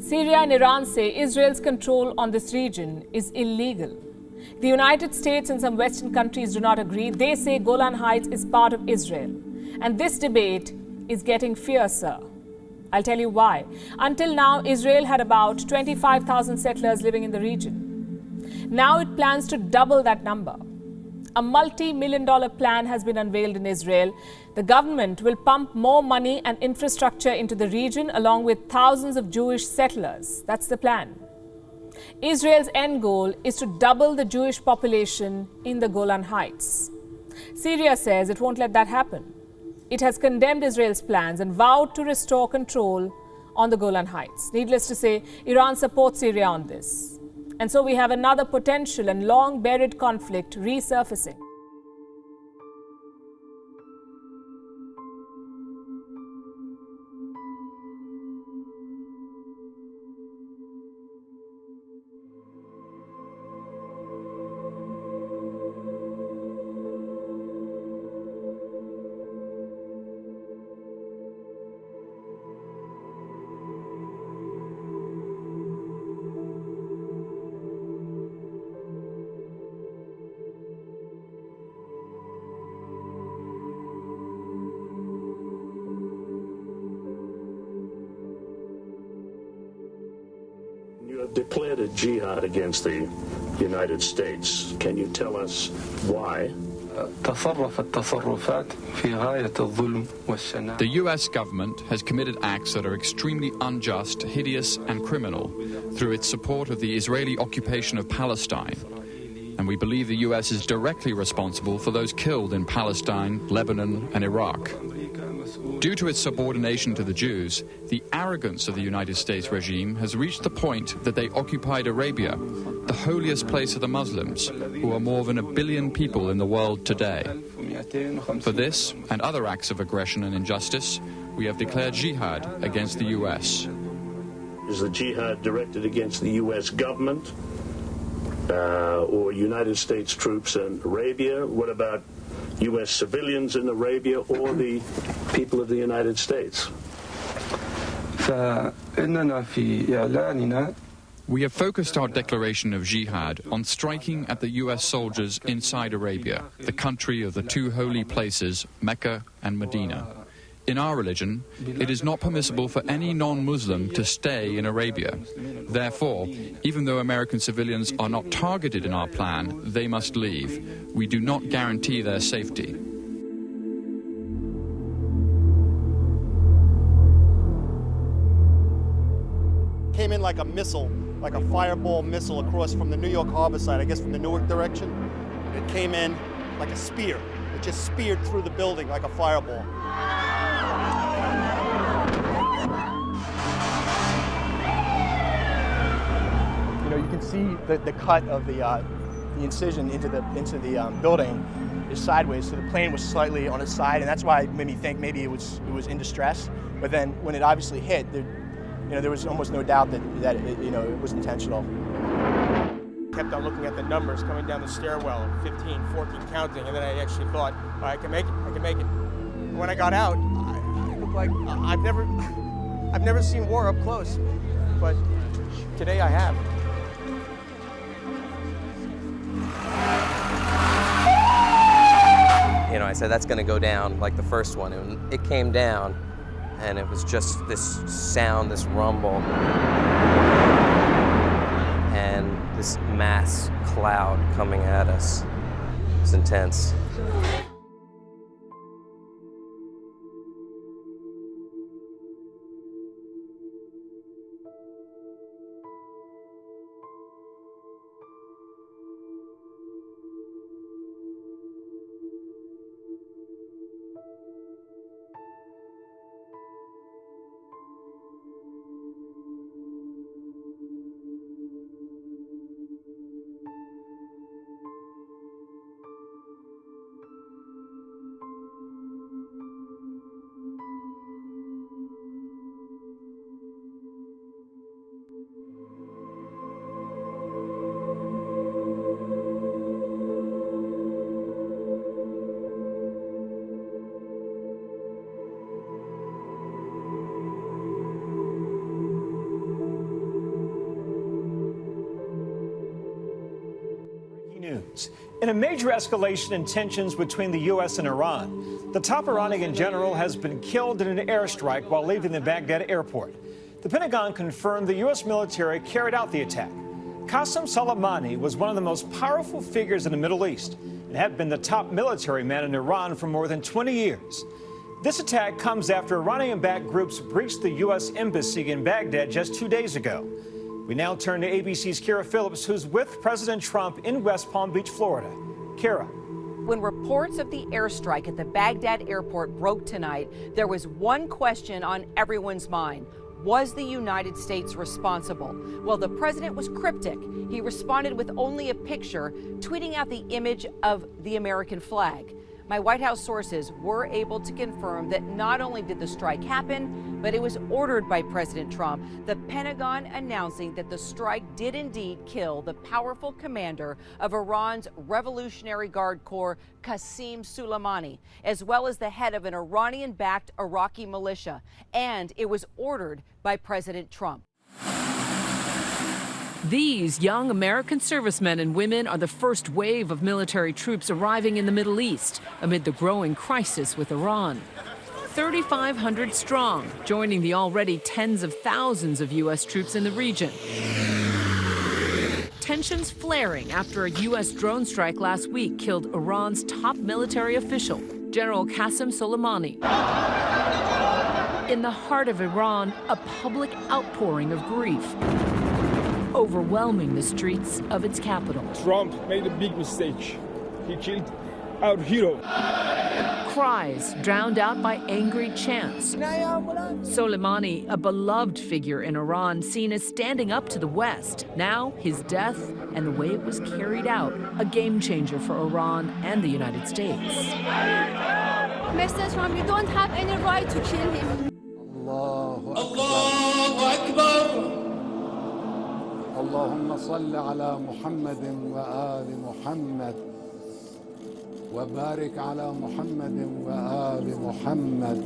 S23: Syria and Iran say Israel's control on this region is illegal. The United States and some Western countries do not agree. They say Golan Heights is part of Israel. And this debate is getting fiercer. I'll tell you why. Until now, Israel had about 25,000 settlers living in the region. Now it plans to double that number. A multi-million-dollar plan has been unveiled in Israel. The government will pump more money and infrastructure into the region along with thousands of Jewish settlers. That's the plan. Israel's end goal is to double the Jewish population in the Golan Heights. Syria says it won't let that happen. It has condemned Israel's plans and vowed to restore control on the Golan Heights. Needless to say, Iran supports Syria on this. And so we have another potential and long-buried conflict resurfacing.
S6: You have declared a jihad against the United States. Can you tell us why?
S7: The U.S. government has committed acts that are extremely unjust, hideous, and criminal through its support of the Israeli occupation of Palestine. And we believe the U.S. is directly responsible for those killed in Palestine, Lebanon, and Iraq. Due to its subordination to the Jews, the arrogance of the United States regime has reached the point that they occupied Arabia, the holiest place of the Muslims, who are more than 1 billion people in the world today. For this and other acts of aggression and injustice, we have declared jihad against the U.S.
S6: Is the jihad directed against the U.S. government or United States troops in Arabia? What about U.S. civilians in Arabia or the people of the United States?
S7: We have focused our declaration of jihad on striking at the U.S. soldiers inside Arabia, the country of the two holy places, Mecca and Medina. In our religion, it is not permissible for any non-Muslim to stay in Arabia. Therefore, even though American civilians are not targeted in our plan, they must leave. We do not guarantee their safety.
S8: Came in like a missile, like a fireball missile across from the New York Harbor side, I guess from the Newark direction. It came in like a spear. It just speared through the building like a fireball. You know, you can see the cut of the incision into the building is sideways, so the plane was slightly on its side, and that's why it made me think maybe it was in distress. But then when it obviously hit, there was almost no doubt that it was intentional. Kept on looking at the numbers coming down the stairwell, 15, 14, counting, and then I actually thought, all right, I can make it. And when I got out, I looked like I've never seen war up close, but today I have.
S24: I said that's going to go down like the first one, and it came down, and it was just this sound, this rumble, and this mass cloud coming at us. It's intense.
S9: news. In a major escalation in tensions between the U.S. and Iran, the top Iranian general has been killed in an airstrike while leaving the Baghdad airport. The Pentagon confirmed the U.S. military carried out the attack. Qasem Soleimani was one of the most powerful figures in the Middle East and had been the top military man in Iran for more than 20 years. This attack comes after Iranian-backed groups breached the U.S. embassy in Baghdad just 2 days ago. We now turn to ABC's Kara Phillips, who's with President Trump in West Palm Beach, Florida. Kara.
S10: When reports of the airstrike at the Baghdad airport broke tonight, there was one question on everyone's mind. Was the United States responsible? Well, the president was cryptic. He responded with only a picture, tweeting out the image of the American flag. My White House sources were able to confirm that not only did the strike happen, but it was ordered by President Trump, the Pentagon announcing that the strike did indeed kill the powerful commander of Iran's Revolutionary Guard Corps, Qasem Soleimani, as well as the head of an Iranian-backed Iraqi militia. And it was ordered by President Trump.
S12: These young American servicemen and women are the first wave of military troops arriving in the Middle East amid the growing crisis with Iran. 3,500 strong, joining the already tens of thousands of U.S. troops in the region. Tensions flaring after a U.S. drone strike last week killed Iran's top military official, General Qasem Soleimani. In the heart of Iran, a public outpouring of grief, overwhelming the streets of its capital.
S13: Trump made a big mistake. He killed our hero.
S12: Cries drowned out by angry chants. Soleimani, a beloved figure in Iran, seen as standing up to the West. Now, his death and the way it was carried out, a game changer for Iran and the United States.
S25: Mr. Trump, you don't have any right to kill him.
S22: Allahu Akbar. اللهم صل على محمد وآل محمد وبارك على محمد وآل محمد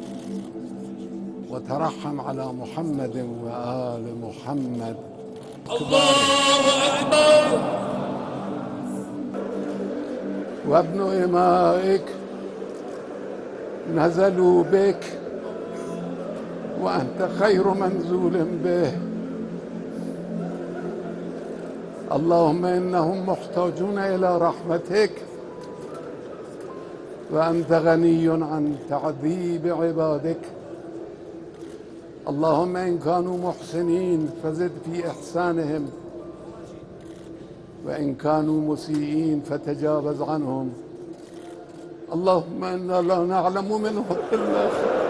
S22: وترحم على محمد وآل محمد. الله أكبر. وابن إمائك نزلوا بك وأنت خير منزول به. اللهم إنهم محتاجون إلى رحمتك وأنت غني عن تعذيب عبادك. اللهم إن كانوا محسنين فزد في إحسانهم وإن كانوا مسيئين فتجاوز عنهم. اللهم إنا لا نعلم منهم إلا خير.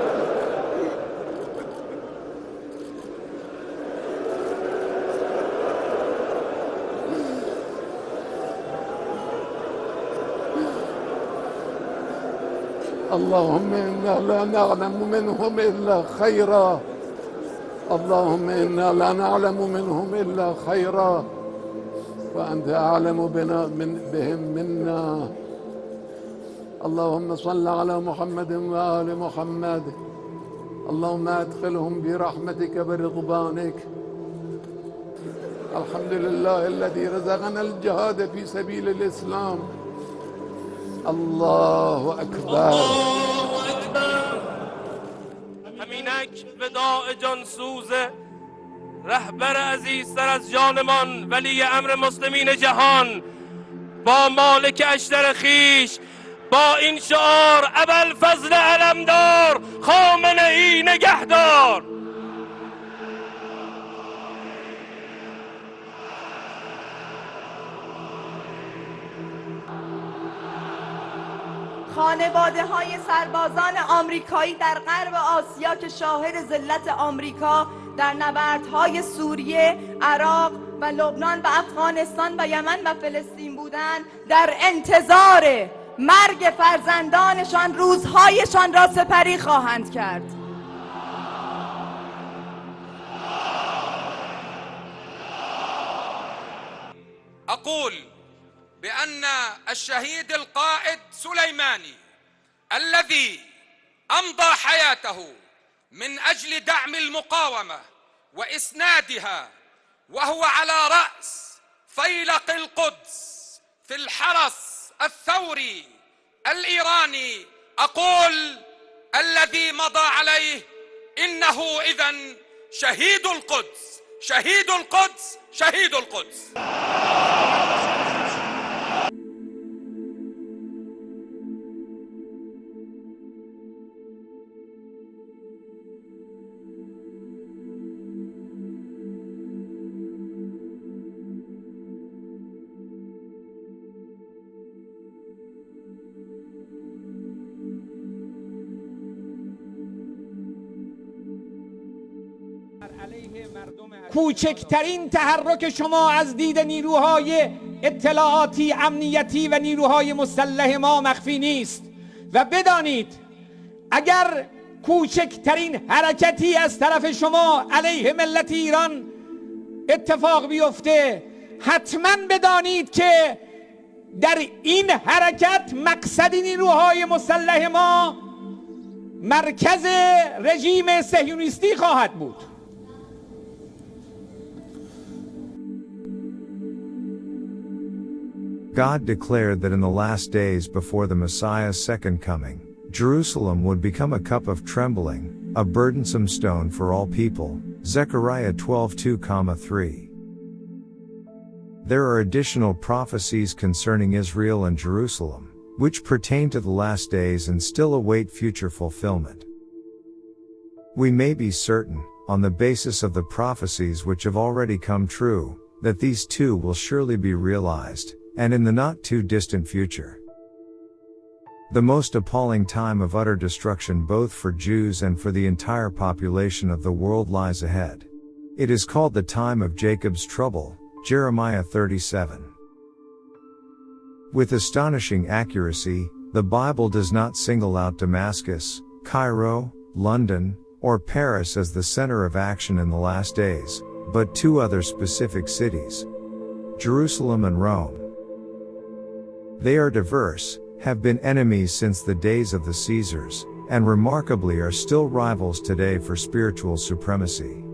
S22: اللهم إنا لا نعلم منهم إلا خيرا. اللهم إنا لا نعلم منهم إلا خيرا وأنت أعلم بهم منا. اللهم صل على محمد وآل محمد. اللهم أدخلهم برحمتك برضوانك. الحمد لله الذي رزقنا الجهاد في سبيل الإسلام. الله أكبر.
S26: همینک وداع جانسوز رهبر عزیزتر از جانمان ولی امر مسلمین جهان با مالک اشتر خیش با این شعار ابوالفضل علمدار خامنه ای نگهدار.
S27: خانواده های سربازان آمریکایی در غرب آسیا که شاهد ذلت آمریکا در نبردهای سوریه، عراق و لبنان و افغانستان و یمن و فلسطین بودند در انتظار مرگ فرزندانشان روزهایشان را سپری خواهند کرد.
S28: أقول بأن الشهيد القائد سليماني الذي أمضى حياته من أجل دعم المقاومة وإسنادها وهو على رأس فيلق القدس في الحرس الثوري الإيراني أقول الذي مضى عليه إنه إذن شهيد القدس، شهيد القدس، شهيد القدس.
S3: کوچکترین تحرک شما از دید نیروهای اطلاعاتی، امنیتی و نیروهای مسلح ما مخفی نیست و بدانید اگر کوچکترین حرکتی از طرف شما علیه ملت ایران اتفاق بیفته، حتما بدانید که در این حرکت مقصد نیروهای مسلح ما مرکز رژیم صهیونیستی خواهد بود.
S4: God declared that in the last days before the Messiah's second coming, Jerusalem would become a cup of trembling, a burdensome stone for all people. Zechariah 12:2-3. There are additional prophecies concerning Israel and Jerusalem, which pertain to the last days and still await future fulfillment. We may be certain, on the basis of the prophecies which have already come true, that these too will surely be realized, and in the not too distant future. The most appalling time of utter destruction both for Jews and for the entire population of the world lies ahead. It is called the time of Jacob's trouble, Jeremiah 37. With astonishing accuracy, the Bible does not single out Damascus, Cairo, London, or Paris as the center of action in the last days, but two other specific cities, Jerusalem and Rome. They are diverse, have been enemies since the days of the Caesars, and remarkably are still rivals today for spiritual supremacy.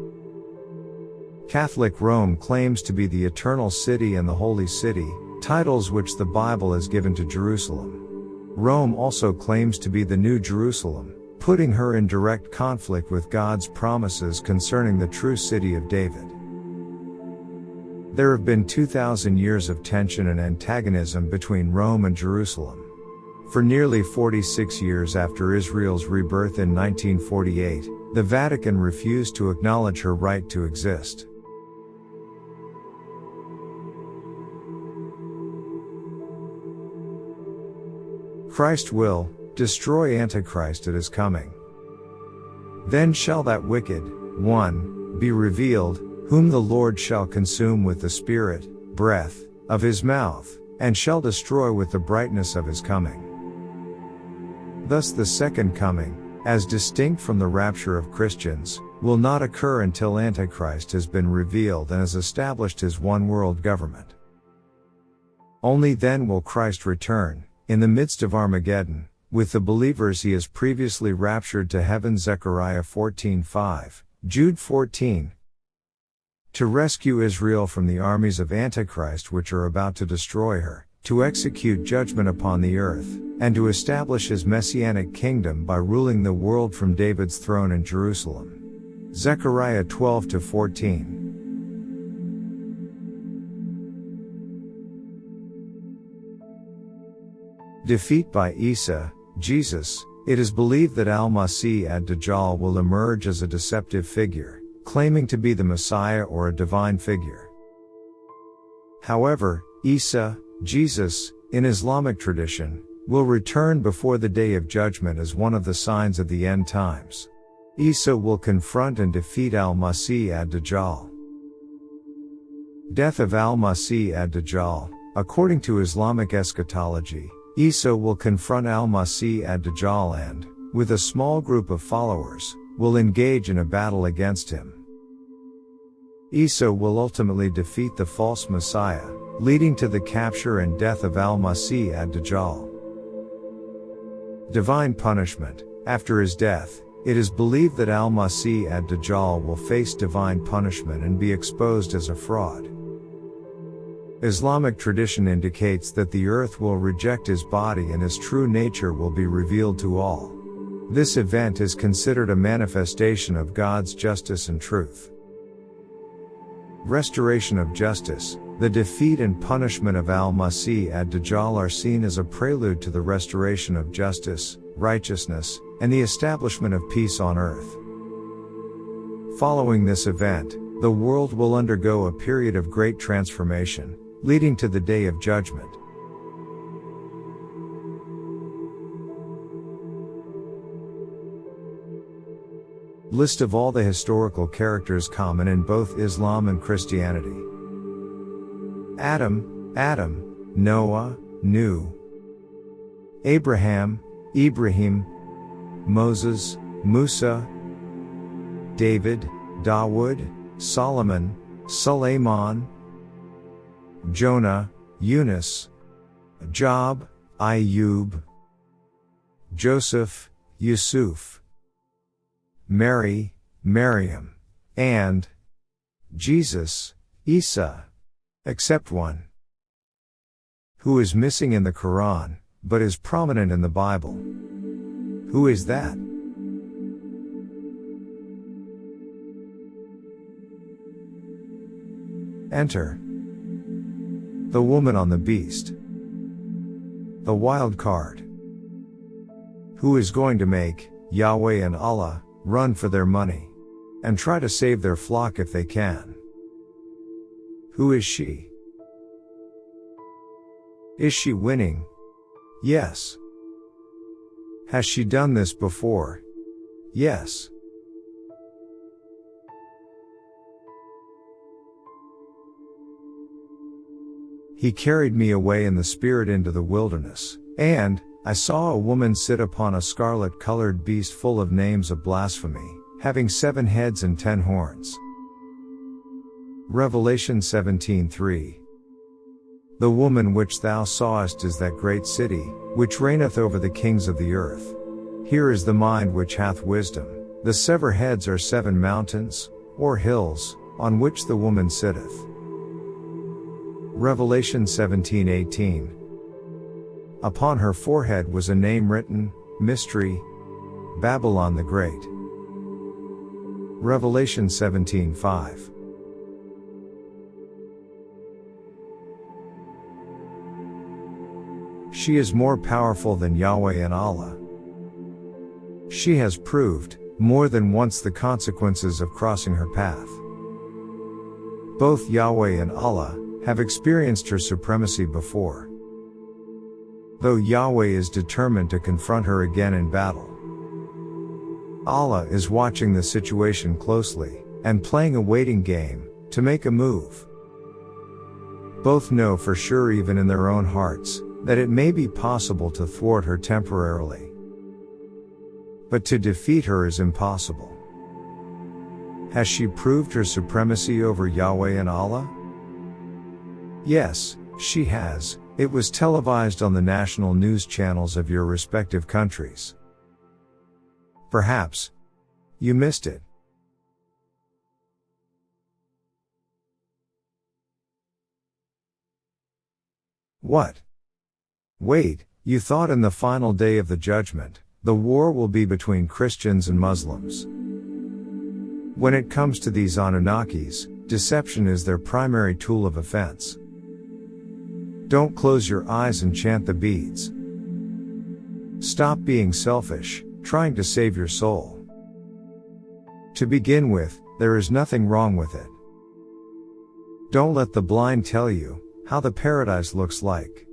S4: Catholic Rome claims to be the eternal city and the holy city, titles which the Bible has given to Jerusalem. Rome also claims to be the New Jerusalem, putting her in direct conflict with God's promises concerning the true city of David. There have been 2,000 years of tension and antagonism between Rome and Jerusalem. For nearly 46 years after Israel's rebirth in 1948, the Vatican refused to acknowledge her right to exist. Christ will destroy Antichrist at his coming. Then shall that wicked one be revealed, whom the Lord shall consume with the spirit, breath, of his mouth, and shall destroy with the brightness of his coming. Thus the second coming, as distinct from the rapture of Christians, will not occur until Antichrist has been revealed and has established his one-world government. Only then will Christ return, in the midst of Armageddon, with the believers he has previously raptured to heaven. Zechariah 14:5, Jude 14. To rescue Israel from the armies of Antichrist which are about to destroy her, to execute judgment upon the earth, and to establish his messianic kingdom by ruling the world from David's throne in Jerusalem. Zechariah 12-14. Defeat by Isa, Jesus. It is believed that Al-Masih ad-Dajjal will emerge as a deceptive figure, claiming to be the Messiah or a divine figure. However, Isa, Jesus, in Islamic tradition, will return before the day of judgment as one of the signs of the end times. Isa will confront and defeat Al-Masih ad-Dajjal. Death of Al-Masih ad-Dajjal. According to Islamic eschatology, Isa will confront Al-Masih ad-Dajjal and, with a small group of followers, will engage in a battle against him. Isa will ultimately defeat the false Messiah, leading to the capture and death of Al-Masih ad-Dajjal. Divine punishment. After his death, it is believed that Al-Masih ad-Dajjal will face divine punishment and be exposed as a fraud. Islamic tradition indicates that the earth will reject his body and his true nature will be revealed to all. This event is considered a manifestation of God's justice and truth. Restoration of justice. The defeat and punishment of Al-Masih ad-Dajjal are seen as a prelude to the restoration of justice, righteousness, and the establishment of peace on earth. Following this event, the world will undergo a period of great transformation, leading to the Day of Judgment. List of all the historical characters common in both Islam and Christianity. Adam, Noah, Nuh. Abraham, Ibrahim. Moses, Musa. David, Dawood, Solomon, Suleiman. Jonah, Yunus. Job, Ayub. Joseph, Yusuf. Mary, Maryam. And Jesus, Isa. Except one, who is missing in the Quran, but is prominent in the Bible. Who is that? Enter the woman on the beast, the wild card, who is going to make Yahweh and Allah run for their money and try to save their flock if they can. Who is she? Is she winning? Yes. Has she done this before? Yes. He carried me away in the spirit into the wilderness, and I saw a woman sit upon a scarlet-colored beast full of names of blasphemy, having 7 heads and 10 horns. Revelation 17:3. The woman which thou sawest is that great city, which reigneth over the kings of the earth. Here is the mind which hath wisdom. The 7 heads are 7 mountains, or hills, on which the woman sitteth. Revelation 17:18. Upon her forehead was a name written, Mystery, Babylon the Great. Revelation 17:5. She is more powerful than Yahweh and Allah. She has proved, more than once, the consequences of crossing her path. Both Yahweh and Allah have experienced her supremacy before. Though Yahweh is determined to confront her again in battle, Allah is watching the situation closely and playing a waiting game to make a move. Both know for sure, even in their own hearts, that it may be possible to thwart her temporarily. But to defeat her is impossible. Has she proved her supremacy over Yahweh and Allah? Yes, she has. It was televised on the national news channels of your respective countries. Perhaps you missed it. What? Wait, you thought in the final day of the judgment, the war will be between Christians and Muslims. When it comes to these Anunnakis, deception is their primary tool of offense. Don't close your eyes and chant the beads. Stop being selfish, trying to save your soul. To begin with, there is nothing wrong with it. Don't let the blind tell you how the paradise looks like.